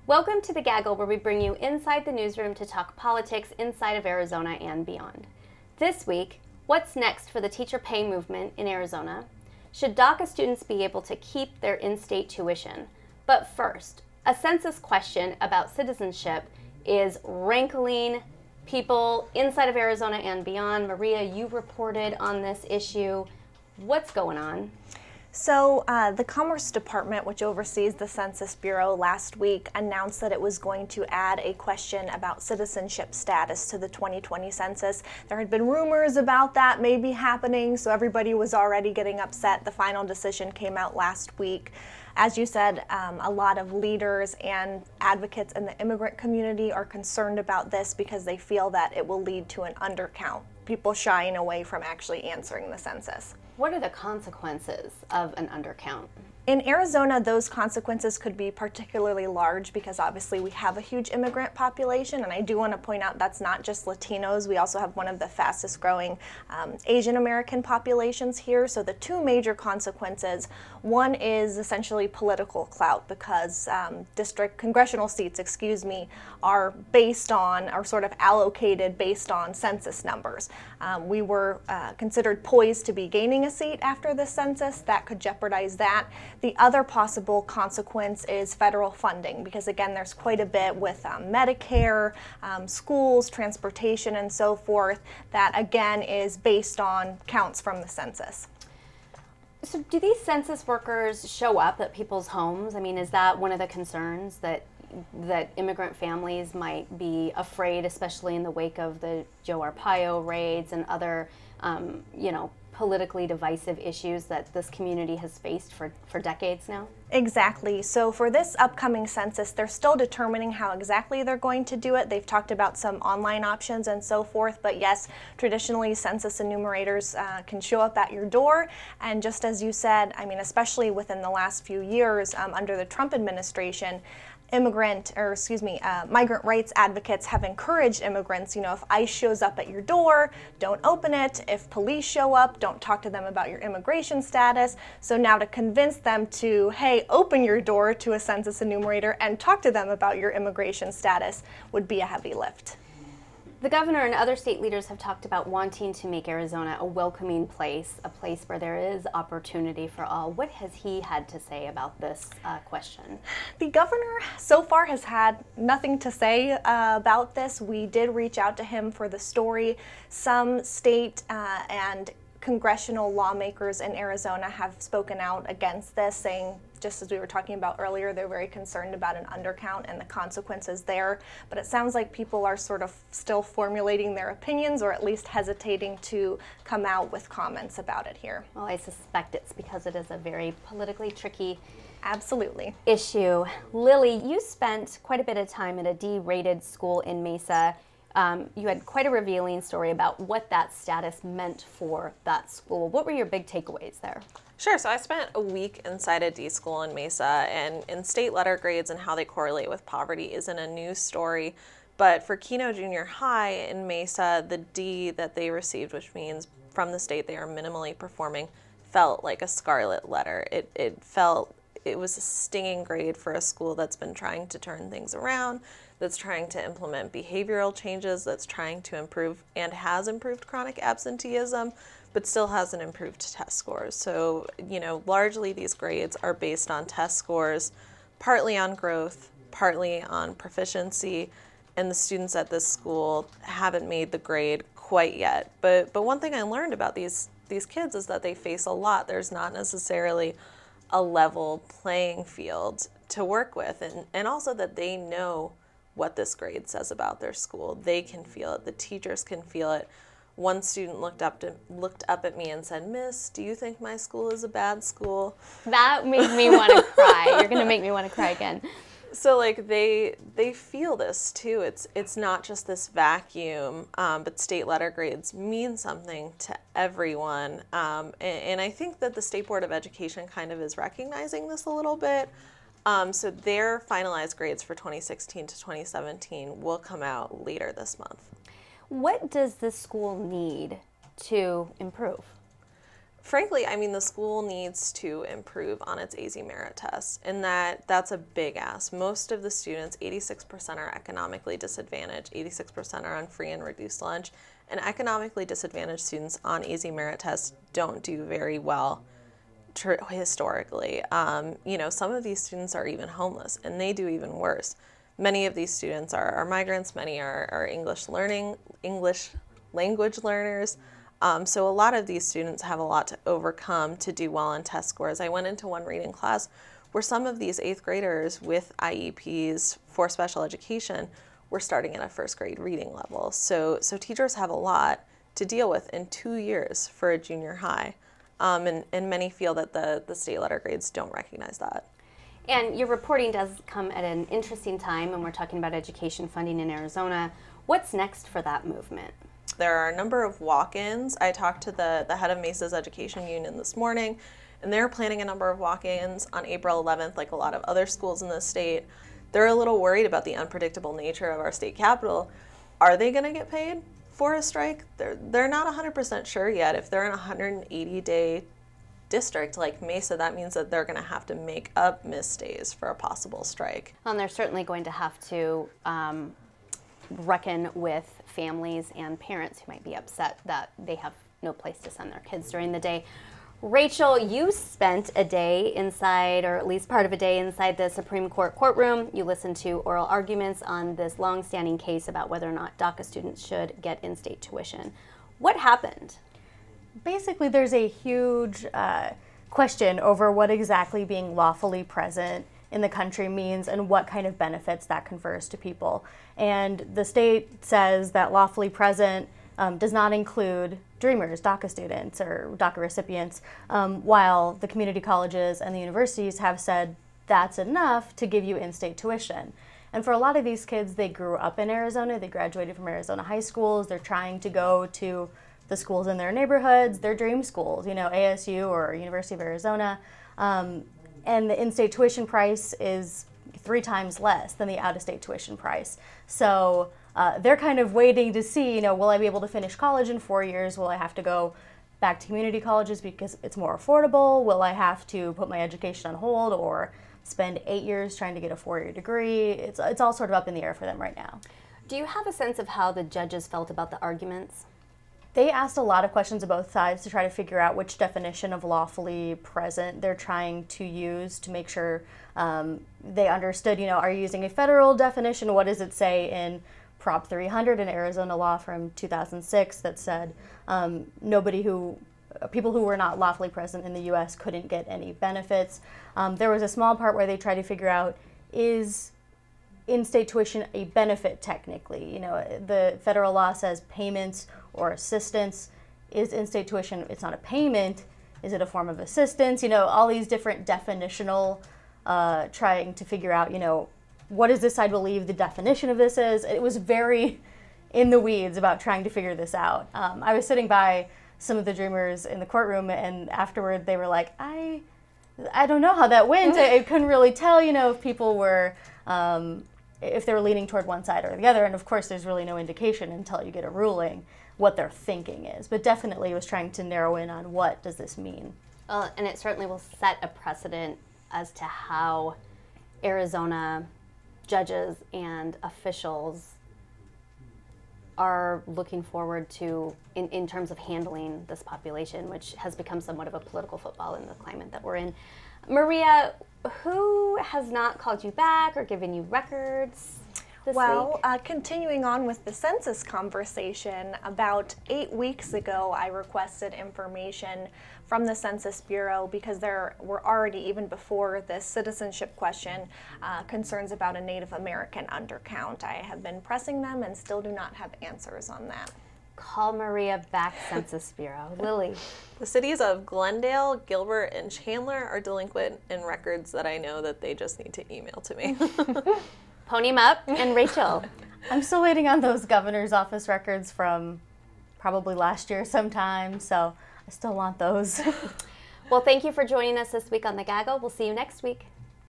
Welcome to the Gaggle, where we bring you inside the newsroom to talk politics inside of Arizona and beyond. This week, what's next for the teacher pay movement in Arizona? Should DACA students be able to keep their in-state tuition? But first, a census question about citizenship is rankling people inside of Arizona and beyond. Maria, you reported on this issue. What's going on? So the Commerce Department, which oversees the Census Bureau, last week announced that it was going to add a question about citizenship status to the 2020 census. There had been rumors about that maybe happening, so everybody was already getting upset. The final decision came out last week. As you said, a lot of leaders and advocates in the immigrant community are concerned about this because they feel that it will lead to an undercount, people shying away from actually answering the census. What are the consequences of an undercount? In Arizona, those consequences could be particularly large because obviously we have a huge immigrant population, and I do want to point out that's not just Latinos. We also have one of the fastest growing Asian American populations here. So the two major consequences, one is essentially political clout because congressional seats, are based on, or sort of allocated based on census numbers. We were considered poised to be gaining a seat after the census. That could jeopardize that. The other possible consequence is federal funding, because again, there's quite a bit with Medicare, schools, transportation, and so forth, that again is based on counts from the census. So do these census workers show up at people's homes? I mean, is that one of the concerns that immigrant families might be afraid, especially in the wake of the Joe Arpaio raids and other, politically divisive issues that this community has faced for decades now? Exactly. So for this upcoming census, they're still determining how exactly they're going to do it. They've talked about some online options and so forth, but yes, traditionally census enumerators can show up at your door. And just as you said, I mean, especially within the last few years under the Trump administration, migrant rights advocates have encouraged immigrants, if ICE shows up at your door, don't open it. If police show up, don't talk to them about your immigration status. So now to convince them to, hey, open your door to a census enumerator and talk to them about your immigration status would be a heavy lift. The governor and other state leaders have talked about wanting to make Arizona a welcoming place, a place where there is opportunity for all. What has he had to say about this question? The governor so far has had nothing to say about this. We did reach out to him for the story. Some state and congressional lawmakers in Arizona have spoken out against this, saying, just as we were talking about earlier, they're very concerned about an undercount and the consequences there. But it sounds like people are sort of still formulating their opinions, or at least hesitating to come out with comments about it here. Well, I suspect it's because it is a very politically tricky issue. Lily, you spent quite a bit of time at a D-rated school in Mesa. You had quite a revealing story about what that status meant for that school. What were your big takeaways there? Sure. So I spent a week inside a D school in Mesa, and in state letter grades and how they correlate with poverty isn't a new story. But for Keno Junior High in Mesa, the D that they received, which means from the state they are minimally performing, felt like a scarlet letter. It was a stinging grade for a school that's been trying to turn things around, that's trying to implement behavioral changes, that's trying to improve and has improved chronic absenteeism, but still hasn't improved test scores. So, largely these grades are based on test scores, partly on growth, partly on proficiency, and the students at this school haven't made the grade quite yet. But one thing I learned about these kids is that they face a lot. There's not necessarily a level playing field to work with, and also that they know what this grade says about their school. They can feel it. The teachers can feel it. One student looked up at me and said, "Miss, do you think my school is a bad school?" That made me want to cry. You're going to make me want to cry again. So they feel this too. It's not just this vacuum, but state letter grades mean something to everyone. And I think that the State Board of Education kind of is recognizing this a little bit. So their finalized grades for 2016 to 2017 will come out later this month. What does this school need to improve? Frankly, I mean, the school needs to improve on its AZ merit test, and that's a big ask. Most of the students, 86% are economically disadvantaged, 86% are on free and reduced lunch, and economically disadvantaged students on AZ merit tests don't do very well historically. You know, some of these students are even homeless, and they do even worse. Many of these students are migrants, many are English language learners. So a lot of these students have a lot to overcome to do well on test scores. I went into one reading class where some of these 8th graders with IEPs for special education were starting at a 1st grade reading level. So teachers have a lot to deal with in 2 years for a junior high. And many feel that the state letter grades don't recognize that. And your reporting does come at an interesting time, and we're talking about education funding in Arizona. What's next for that movement? There are a number of walk-ins. I talked to the head of Mesa's education union this morning, and they're planning a number of walk-ins on April 11th, like a lot of other schools in the state. They're a little worried about the unpredictable nature of our state capital. Are they going to get paid for a strike? They're not 100% sure yet. If they're in a 180-day district like Mesa, that means that they're going to have to make up missed days for a possible strike. Well, and they're certainly going to have to reckon with families and parents who might be upset that they have no place to send their kids during the day. Rachel, you spent a day inside, or at least part of a day inside the Supreme Court courtroom. You listened to oral arguments on this long-standing case about whether or not DACA students should get in-state tuition. What happened? Basically, there's a huge question over what exactly being lawfully present in the country means and what kind of benefits that confers to people. And the state says that lawfully present does not include Dreamers, DACA students, or DACA recipients, while the community colleges and the universities have said that's enough to give you in-state tuition. And for a lot of these kids, they grew up in Arizona, they graduated from Arizona high schools, they're trying to go to the schools in their neighborhoods, their dream schools, you know, ASU or University of Arizona, and the in-state tuition price is 3 times less than the out-of-state tuition price. So they're kind of waiting to see, you know, will I be able to finish college in 4 years? Will I have to go back to community colleges because it's more affordable? Will I have to put my education on hold or spend 8 years trying to get a 4-year degree? It's all sort of up in the air for them right now. Do you have a sense of how the judges felt about the arguments? They asked a lot of questions of both sides to try to figure out which definition of lawfully present they're trying to use to make sure they understood, you know, are you using a federal definition? What does it say in Prop 300 in Arizona law from 2006 that said people who were not lawfully present in the U.S. couldn't get any benefits. There was a small part where they tried to figure out, is in-state tuition a benefit technically? You know, the federal law says payments or assistance. Is in-state tuition, it's not a payment, is it a form of assistance? You know, all these different definitional, trying to figure out, you know, what does this side believe the definition of this is? It was very in the weeds about trying to figure this out. I was sitting by some of the Dreamers in the courtroom, and afterward they were like, I don't know how that went. I couldn't really tell, you know, if people were, if they were leaning toward one side or the other. And of course, there's really no indication until you get a ruling what their thinking is. But definitely was trying to narrow in on what does this mean. And it certainly will set a precedent as to how Arizona judges and officials are looking forward to in terms of handling this population, which has become somewhat of a political football in the climate that we're in. Maria, who has not called you back or given you records this week? Continuing on with the census conversation, about 8 weeks ago I requested information from the Census Bureau because there were already, even before this citizenship question, concerns about a Native American undercount. I have been pressing them and still do not have answers on that. Call Maria back, Census Bureau. Lily. The cities of Glendale, Gilbert, and Chandler are delinquent in records that I know that they just need to email to me. Pony 'em up. And Rachel. I'm still waiting on those governor's office records from probably last year sometime, so I still want those. Well, thank you for joining us this week on The Gaggle. We'll see you next week.